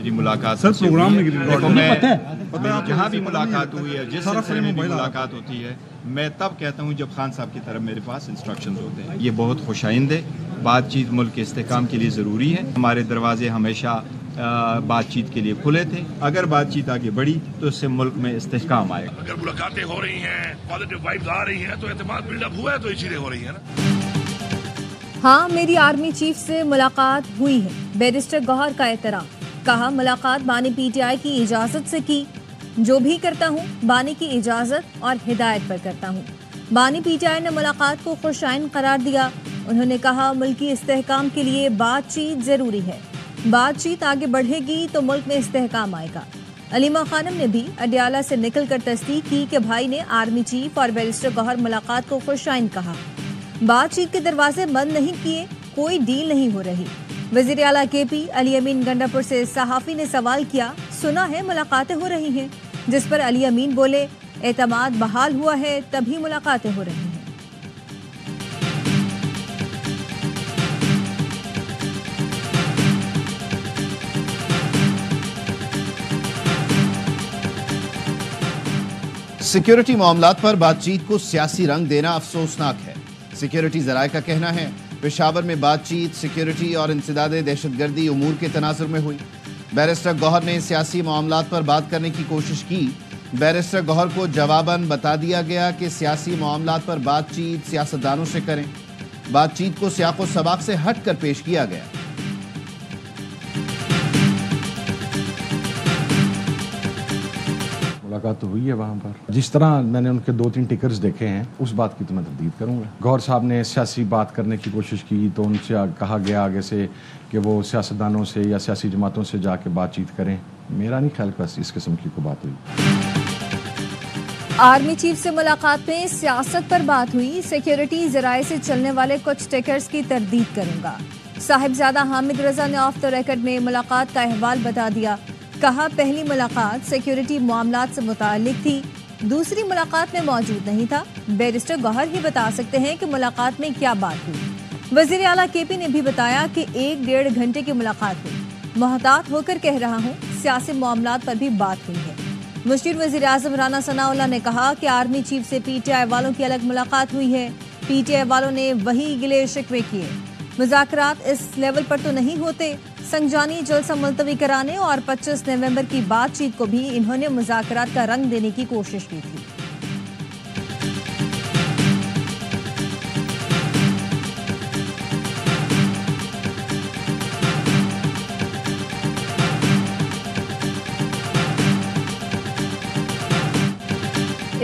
میری ملاقات سر پروگرام میں جہاں بھی ملاقات ہوئی ہے، جس سلسلے میں بھی ملاقات ہوتی ہے، میں تب کہتا ہوں جب خان صاحب کی طرف میرے پاس انسٹرکشنز ہوتے ہیں. یہ بہت خوش آئند ہے. بات چیت ملک کے استحکام کے لیے ضروری ہے. ہمارے دروازے ہمیشہ بات چیت کے لیے کھلے تھے. اگر بات چیت آگے بڑھی تو اس سے ملک میں استحکام آئے گا. اگر ملاقاتیں ہو رہی ہیں، پازیٹیو وائبز آ رہی ہیں تو اعتماد بلڈ اپ ہوا ہے، تو یہ چیزیں ہو رہی ہیں نا. ہاں، میری آرمی چیف سے ملاقات ہوئی ہے. بیرسٹر گوہر کا اعتراف. کہا ملاقات بانی پی ٹی آئی کی اجازت سے کی. جو بھی کرتا ہوں بانی کی اجازت اور ہدایت پر کرتا ہوں. بانی پی ٹی آئی نے ملاقات کو خوش آئند قرار دیا. انہوں نے کہا ملکی استحکام کے لیے بات چیت ضروری ہے. بات چیت آگے بڑھے گی تو ملک میں استحکام آئے گا. علیمہ خانم نے بھی اڈیالہ سے نکل کر تصدیق کی کہ بھائی نے آرمی چیف اور بیرسٹر گوہر ملاقات کو خوش آئند کہا. بات چیت کے دروازے بند نہیں کیے، کوئی ڈیل نہیں ہو رہی. وزیر اعلیٰ کے پی علی امین گنڈا پور سے صحافی نے سوال کیا، سنا ہے ملاقاتیں ہو رہی ہیں، جس پر علی امین بولے اعتماد بحال ہوا ہے تبھی ملاقاتیں ہو رہی ہیں. سیکیورٹی معاملات پر بات چیت کو سیاسی رنگ دینا افسوسناک ہے. سیکیورٹی ذرائع کا کہنا ہے پشاور میں بات چیت سیکیورٹی اور انسداد دہشت گردی امور کے تناظر میں ہوئی. بیرسٹر گوہر نے سیاسی معاملات پر بات کرنے کی کوشش کی. بیرسٹر گوہر کو جواباً بتا دیا گیا کہ سیاسی معاملات پر بات چیت سیاستدانوں سے کریں. بات چیت کو سیاق و سباق سے ہٹ کر پیش کیا گیا. ملاقات تو ہوئی ہے وہاں پر. جس طرح میں نے ان کے 2-3 ٹکرز دیکھے ہیں اس بات کی تو میں تردید کروں گا. گوہر صاحب نے سیاسی بات کرنے کی کوشش کی تو ان سے کہا گیا آگے سے کہ وہ سیاستدانوں سے یا سیاسی جماعتوں سے جا کے بات چیت کریں. میرا نہیں خیال کہ اس قسم کی کوئی بات ہوئی. آرمی چیف سے ملاقات میں سیاست پر بات ہوئی. سیکیورٹی ذرائع سے چلنے والے کچھ ٹکرز کی تردید کروں گا. صاحبزادہ حامد رضا نے آف دا ریکارڈ میں ملاقات کا احوال بتا دیا. کہا پہلی ملاقات سیکیورٹی معاملات سے متعلق تھی، دوسری ملاقات میں موجود نہیں تھا. بیرسٹر گوہر ہی بتا سکتے ہیں کہ ملاقات میں کیا بات ہوئی. وزیر اعلیٰ کے پی نے بھی بتایا کہ 1-1.5 گھنٹے کی ملاقات ہوئی. محتاط ہو کر کہہ رہا ہوں سیاسی معاملات پر بھی بات ہوئی ہے. مشیر وزیر اعظم رانا ثناء اللہ نے کہا کہ آرمی چیف سے پی ٹی آئی والوں کی الگ ملاقات ہوئی ہے. پی ٹی آئی والوں نے وہی گلے شکوے کیے. مذاکرات اس لیول پر تو نہیں ہوتے. سنجانی جلسہ ملتوی کرانے اور 25 نومبر کی بات چیت کو بھی انہوں نے مذاکرات کا رنگ دینے کی کوشش کی تھی.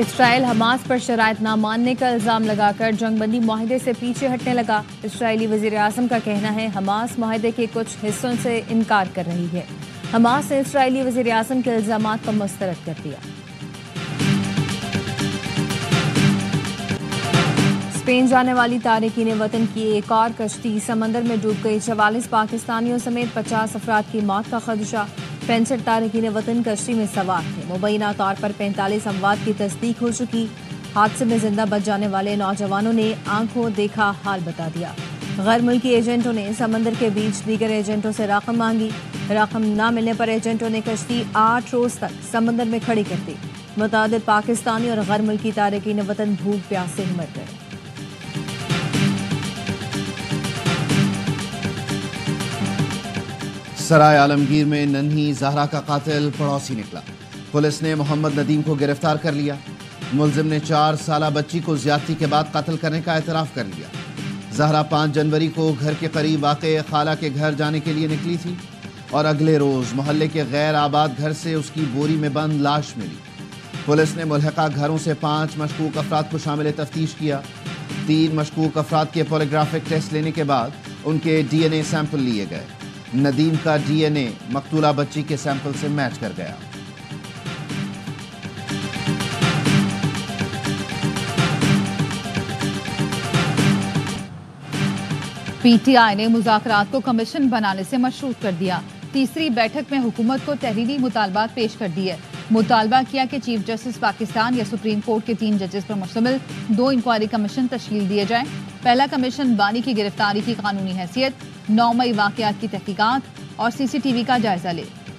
اسرائیل حماس پر شرائط نہ ماننے کا الزام لگا کر جنگ بندی معاہدے سے پیچھے ہٹنے لگا. اسرائیلی وزیر اعظم کا کہنا ہے حماس معاہدے کے کچھ حصوں سے انکار کر رہی ہے. حماس نے اسرائیلی وزیر اعظم کے الزامات کو مسترد کر دیا. اسپین جانے والی تارکین وطن کی ایک اور کشتی سمندر میں ڈوب گئی. 44 پاکستانیوں سمیت 50 افراد کی موت کا خدشہ. 65 تارکین وطن کشتی میں سوار تھے. مبینہ طور پر 45 اموات کی تصدیق ہو چکی. حادثے میں زندہ بچ جانے والے نوجوانوں نے آنکھوں دیکھا حال بتا دیا. غیر ملکی ایجنٹوں نے سمندر کے بیچ دیگر ایجنٹوں سے رقم مانگی. رقم نہ ملنے پر ایجنٹوں نے کشتی 8 روز تک سمندر میں کھڑی کر دی. متعدد پاکستانی اور غیر ملکی تارکین وطن بھوک پیاس سے مر گئے. سرائے عالمگیر میں ننھی زہرا کا قاتل پڑوسی نکلا. پولیس نے محمد ندیم کو گرفتار کر لیا. ملزم نے 4 سالہ بچی کو زیادتی کے بعد قتل کرنے کا اعتراف کر لیا. زہرا 5 جنوری کو گھر کے قریب واقع خالہ کے گھر جانے کے لیے نکلی تھی اور اگلے روز محلے کے غیر آباد گھر سے اس کی بوری میں بند لاش ملی. پولیس نے ملحقہ گھروں سے 5 مشکوک افراد کو شامل تفتیش کیا. 3 مشکوک افراد کے پولیگرافک ٹیسٹ لینے کے بعد ان کے ڈی این اے سیمپل لیے گئے. ندیم کا ڈی این اے مقتولہ بچی کے سیمپل سے میچ کر گیا. پی ٹی آئی نے مذاکرات کو کمیشن بنانے سے مشروط کر دیا. تیسری بیٹھک میں حکومت کو تحریری مطالبات پیش کر دیے. مطالبہ کیا کہ چیف جسٹس پاکستان یا سپریم کورٹ کے 3 ججز پر مشتمل 2 انکوائری کمیشن تشکیل دیے جائیں. پہلا کمیشن بانی کی گرفتاری کی قانونی حیثیت، 9 مئی واقعات کی تحقیقات اور سی سی ٹی وی کا جائزہ لے.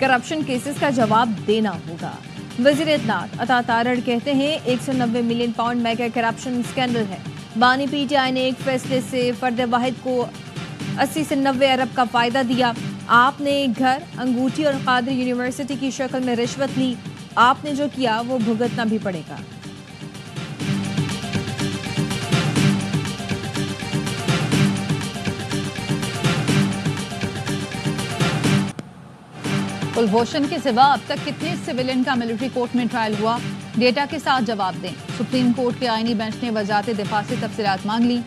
کرپشن کیسز کا جواب دینا ہوگا۔ وزیر اطلاعات عطا تارڑ کہتے ہیں 190 million pound mega corruption scandal ہے۔ بانی پی ٹی آئی نے ایک فیصلے سے فرد واحد کو 80 سے 90 ارب کا فائدہ دیا۔ آپ نے گھر، انگوٹھی اور قادری یونیورسٹی کی شکل میں رشوت لی، آپ نے جو کیا وہ بھگتنا بھی پڑے گا۔ کلبھوشن کے سوا اب تک کتنے سویلین کا ملٹری کورٹ میں ٹرائل ہوا؟ ڈیٹا کے ساتھ جواب دیں۔ سپریم کورٹ کے آئینی بینچ نے وزارت دفاع سے تفصیلات مانگ لی۔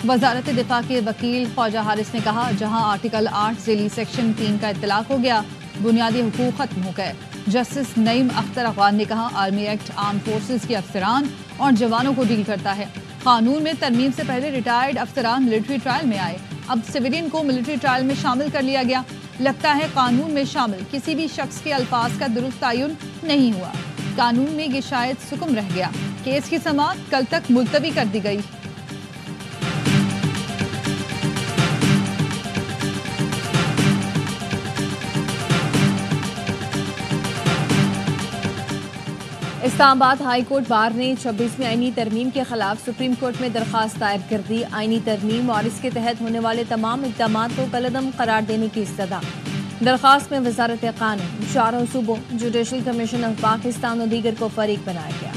وزارت دفاع کے وکیل خواجہ حارث نے کہا جہاں آرٹیکل 8 ذیلی سیکشن 3 کا اطلاق ہو گیا، بنیادی حقوق ختم ہو گئے۔ جسٹس نعیم اختر افغان نے کہا آرمی ایکٹ آرم فورسز کے افسران اور جوانوں کو ڈیل کرتا ہے۔ قانون میں ترمیم سے پہلے ریٹائرڈ افسران ملٹری ٹرائل میں آئے، اب سویلین کو ملٹری ٹرائل میں شامل کر لیا گیا۔ لگتا ہے قانون میں شامل کسی بھی شخص کے الفاظ کا درست تعین نہیں ہوا، قانون میں یہ شاید سکم رہ گیا۔ کیس کی سماعت کل تک ملتوی کر دی گئی۔ اسلام آباد ہائی کورٹ بار نے 26ویں آئینی ترمیم کے خلاف سپریم کورٹ میں درخواست دائر کر دی۔ آئینی ترمیم اور اس کے تحت ہونے والے تمام اقدامات کو کالعدم قرار دینے کی استدعا۔ درخواست میں وزارت قانون، چاروں صوبوں، جوڈیشل کمیشن آف پاکستان اور دیگر کو فریق بنایا گیا۔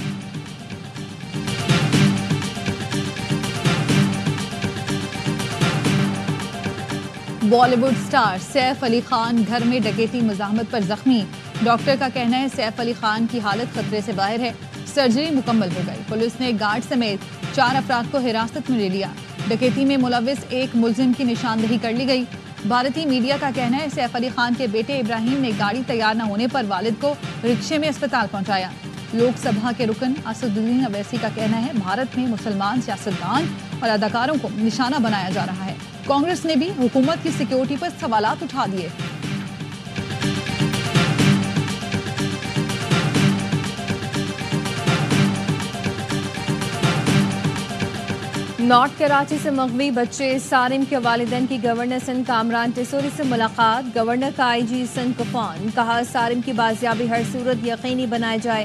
بالی ووڈ سٹار سیف علی خان گھر میں ڈکیتی مزاحمت پر زخمی، ڈاکٹر کا کہنا ہے سیف علی خان کی حالت خطرے سے باہر ہے، سرجری مکمل ہو گئی۔ پولیس نے گارڈ سمیت 4 افراد کو حراست میں لے لیا۔ ڈکیتی میں ملوث ایک ملزم کی نشاندہی کر لی گئی۔ بھارتی میڈیا کا کہنا ہے سیف علی خان کے بیٹے ابراہیم نے گاڑی تیار نہ ہونے پر والد کو رکشے میں اسپتال پہنچایا۔ لوک سبھا کے رکن اسدالدین اویسی کا کہنا ہے بھارت میں مسلمان سیاستدان اور اداکاروں کو نشانہ بنایا جا رہا ہے۔ کانگریس نے بھی حکومت کی سیکیورٹی پر سوالات اٹھا دیے۔ نارتھ کراچی سے مغوی بچے سارم کے والدین کی گورنر سندھ کامران ٹیسوری سے ملاقات۔ گورنر کا آئی جی سندھ کفان، کہا سارم کی بازیابی ہر صورت یقینی بنائے جائے۔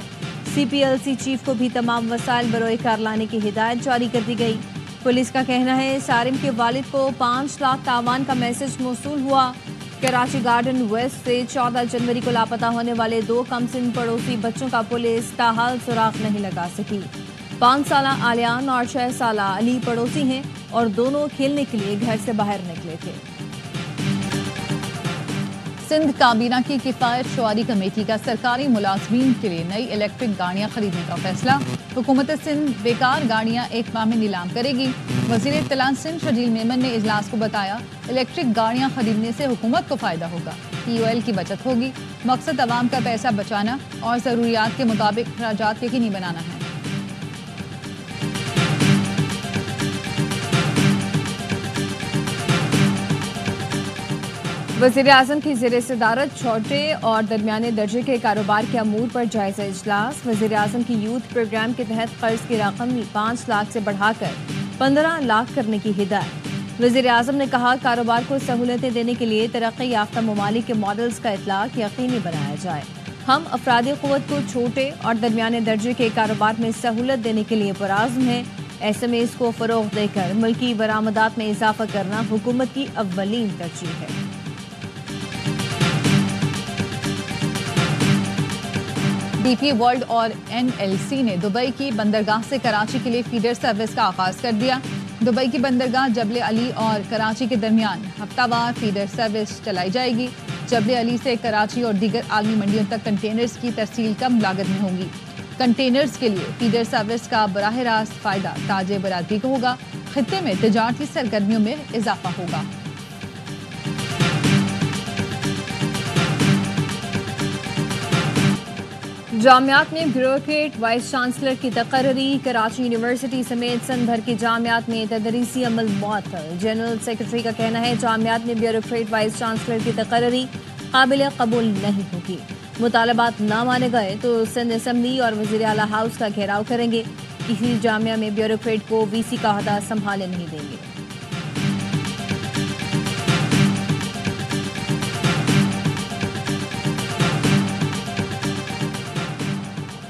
سی پی ایل سی چیف کو بھی تمام وسائل بروئے کار لانے کی ہدایت جاری کر دی گئی۔ پولیس کا کہنا ہے سارم کے والد کو 5 لاکھ تاوان کا میسج موصول ہوا۔ کراچی گارڈن ویسٹ سے 14 جنوری کو لاپتہ ہونے والے 2 کمسن پڑوسی بچوں کا پولیس تاحال سراغ نہیں لگا سکی۔ 5 سالہ آلیان اور 6 سالہ علی پڑوسی ہیں اور دونوں کھیلنے کے لیے گھر سے باہر نکلے تھے۔ سندھ کابینہ کی کفایت شعاری کمیٹی کا سرکاری ملازمین کے لیے نئی الیکٹرک گاڑیاں خریدنے کا فیصلہ۔ حکومت سندھ بیکار گاڑیاں 1 ماہ میں نیلام کرے گی۔ وزیر اطلاع سندھ شجیل میمن نے اجلاس کو بتایا الیکٹرک گاڑیاں خریدنے سے حکومت کو فائدہ ہوگا، EOL کی بچت ہوگی۔ مقصد عوام کا پیسہ بچانا اور ضروریات کے مطابق اخراجات یقینی بنانا ہے۔ وزیر اعظم کی زیر صدارت چھوٹے اور درمیانے درجے کے کاروبار کے امور پر جائزہ اجلاس۔ وزیر اعظم کی یوتھ پروگرام کے تحت قرض کی رقم 5 لاکھ سے بڑھا کر 15 لاکھ کرنے کی ہدایت۔ وزیر اعظم نے کہا کاروبار کو سہولتیں دینے کے لیے ترقی یافتہ ممالک کے ماڈلز کا اطلاق یقینی بنایا جائے۔ ہم افرادی قوت کو چھوٹے اور درمیانے درجے کے کاروبار میں سہولت دینے کے لیے پرعزم ہیں۔ SMEs کو فروغ دے کر ملکی برآمدات میں اضافہ کرنا حکومت کی اولین ترجیح ہے۔ ڈی پی ورلڈ اور NLC نے دبئی کی بندرگاہ سے کراچی کے لیے فیڈر سروس کا آغاز کر دیا۔ دبئی کی بندرگاہ جبل علی اور کراچی کے درمیان ہفتہ وار فیڈر سروس چلائی جائے گی۔ جبل علی سے کراچی اور دیگر عالمی منڈیوں تک کنٹینرز کی ترسیل کم لاگت میں ہوگی۔ کنٹینرز کے لیے فیڈر سروس کا براہ راست فائدہ تاج برادری کو ہوگا۔ خطے میں تجارتی سرگرمیوں میں اضافہ ہوگا۔ جامعات میں بیوروکریٹ وائس چانسلر کی تقرری۔ کراچی یونیورسٹی سمیت سندھ بھر کی جامعات میں تدریسی عمل معطل۔ جنرل سیکرٹری کا کہنا ہے جامعات میں بیوروکریٹ وائس چانسلر کی تقرری قابل قبول نہیں ہوگی۔ مطالبات نہ مانے گئے تو سندھ اسمبلی اور وزیر اعلیٰ ہاؤس کا گھیراؤ کریں گے۔ کسی جامعہ میں بیوروکریٹ کو VC کا عہدہ سنبھالنے نہیں دیں گے۔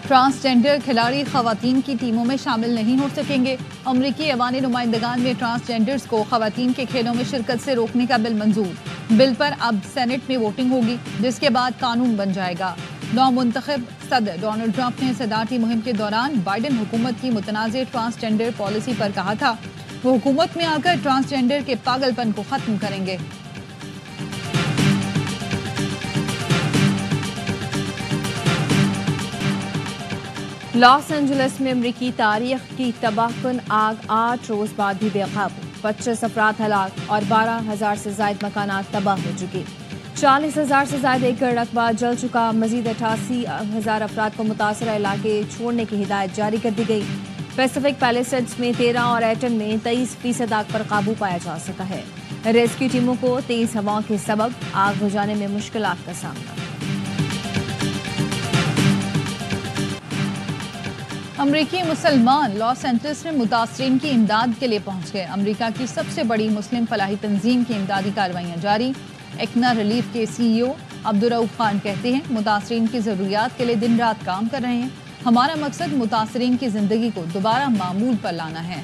ٹرانسجینڈر کھلاڑی خواتین کی ٹیموں میں شامل نہیں ہو سکیں گے۔ امریکی ایوانی نمائندگان میں ٹرانسجینڈرز کو خواتین کے کھیلوں میں شرکت سے روکنے کا بل منظور۔ بل پر اب سینٹ میں ووٹنگ ہوگی، جس کے بعد قانون بن جائے گا۔ نو منتخب صدر ڈونلڈ ٹرمپ نے صدارتی مہم کے دوران بائیڈن حکومت کی متنازع ٹرانسجینڈر پالیسی پر کہا تھا وہ حکومت میں آ کر ٹرانسجینڈر کے پاگل پن کو ختم کریں گے۔ لاس اینجلس میں امریکی تاریخ کی تباہ کن آگ 8 روز بعد بھی بے قابو، 25 افراد ہلاک اور 12,000 سے زائد مکانات تباہ ہو چکے۔ 40,000 سے زائد ایکڑ رقبہ جل چکا۔ مزید 88,000 افراد کو متاثرہ علاقے چھوڑنے کی ہدایت جاری کر دی گئی۔ پیسیفک پیلیسڈز میں 13 اور ایٹن میں 23% آگ پر قابو پایا جا سکا ہے۔ ریسکیو ٹیموں کو تیز ہواؤں کے سبب آگ بجھانے میں مشکلات کا سامنا۔ امریکی مسلمان لاس اینجلس میں متاثرین کی امداد کے لیے پہنچ گئے۔ امریکہ کی سب سے بڑی مسلم فلاحی تنظیم کی امدادی کارروائیاں جاری۔ ایکنا ریلیف کے سی ای او عبدالرؤف خان کہتے ہیں متاثرین کی ضروریات کے لیے دن رات کام کر رہے ہیں۔ ہمارا مقصد متاثرین کی زندگی کو دوبارہ معمول پر لانا ہے۔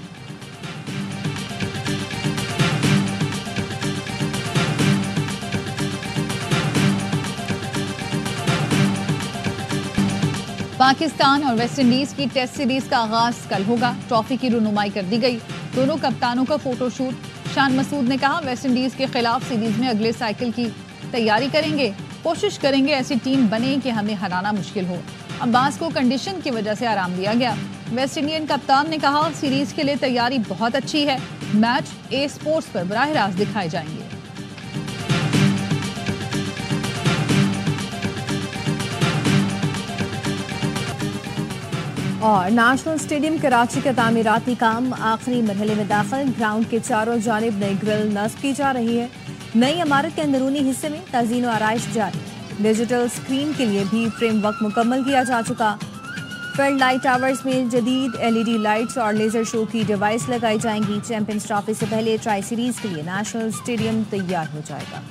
پاکستان اور ویسٹ انڈیز کی ٹیسٹ سیریز کا آغاز کل ہوگا۔ ٹرافی کی رونمائی کر دی گئی۔ دونوں کپتانوں کا فوٹو شوٹ۔ شان مسعود نے کہا ویسٹ انڈیز کے خلاف سیریز میں اگلے سائیکل کی تیاری کریں گے، کوشش کریں گے ایسی ٹیم بنے کہ ہمیں ہرانا مشکل ہو۔ عباس کو کنڈیشن کی وجہ سے آرام دیا گیا۔ ویسٹ انڈین کپتان نے کہا سیریز کے لیے تیاری بہت اچھی ہے، میچ اے اسپورٹس پر براہ راست دکھائے جائیں گے۔ اور نیشنل اسٹیڈیم کراچی کا تعمیراتی کام آخری مرحلے میں داخل۔ گراؤنڈ کے چاروں جانب نئی گرل نصب کی جا رہی ہے۔ نئی عمارت کے اندرونی حصے میں تزئین و آرائش جاری ہے۔ ڈیجیٹل اسکرین کے لیے بھی فریم ورک مکمل کیا جا چکا۔ فلڈ لائٹ ٹاورز میں جدید LED لائٹس اور لیزر شو کی ڈیوائس لگائی جائیں گی۔ چیمپئنز ٹرافی سے پہلے ٹرائی سیریز کے لیے نیشنل اسٹیڈیم تیار ہو جائے گا۔